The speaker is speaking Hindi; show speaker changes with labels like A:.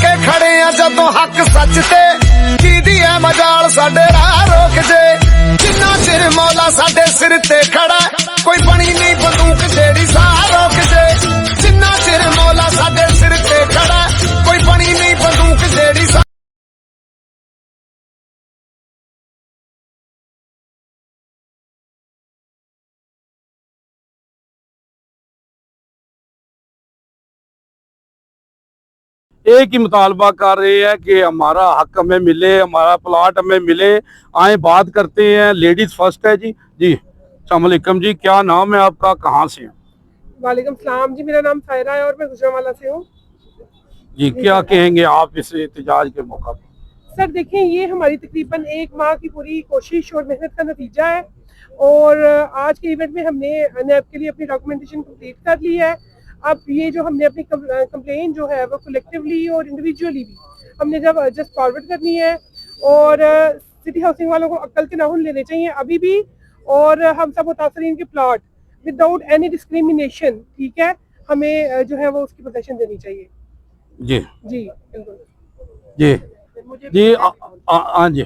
A: के खड़े आ जदों हक सच ते कीदी है मजाल साडे राह रोक जे जिन्ना चिर मौला साडे सिर ते खड़ा कोई बनी नहीं बंदूक जेड़ी साह रोक जे जिन्ना चिर मौला साडे सिर ते खड़ा कोई बनी नहीं बंदूक जेड़ी साह
B: एक ही मुतालबा कर रहे हैं कि हमारा हक हमें मिले, हमारा प्लाट हमें मिले। आए बात करते हैं, लेडीज फर्स्ट है जी। जी अस्सलाम वालेकुम जी, क्या नाम है आपका, कहाँ से हैं?
C: वालेकुम सलाम जी, मेरा नाम सायरा है और मैं गुजरांवाला से हूँ।
B: जी क्या कहेंगे आप इस एहतजाज के मौका पर?
C: सर देखें, ये हमारी तकरीबन 1 माह की पूरी कोशिश और मेहनत का नतीजा है और आज के इवेंट में हमने नैब के लिए अपनी डॉक्यूमेंटेशन कंप्लीट कर ली है। अब ये जो हमने अपनी कंप्लेन जो है वो कलेक्टिवली और इंडिविजुअली भी हमने जब जस्ट फॉरवर्ड करनी है और सिटी हाउसिंग वालों को अक्ल के नाखून लेने चाहिए अभी भी, और हम सब मुतासरीन के प्लॉट विदाउट एनी डिस्क्रिमिनेशन, ठीक है, हमें जो है वो उसकी पोजीशन देनी चाहिए।
B: जी
C: जी बिल्कुल
B: जी जी हाँ जी।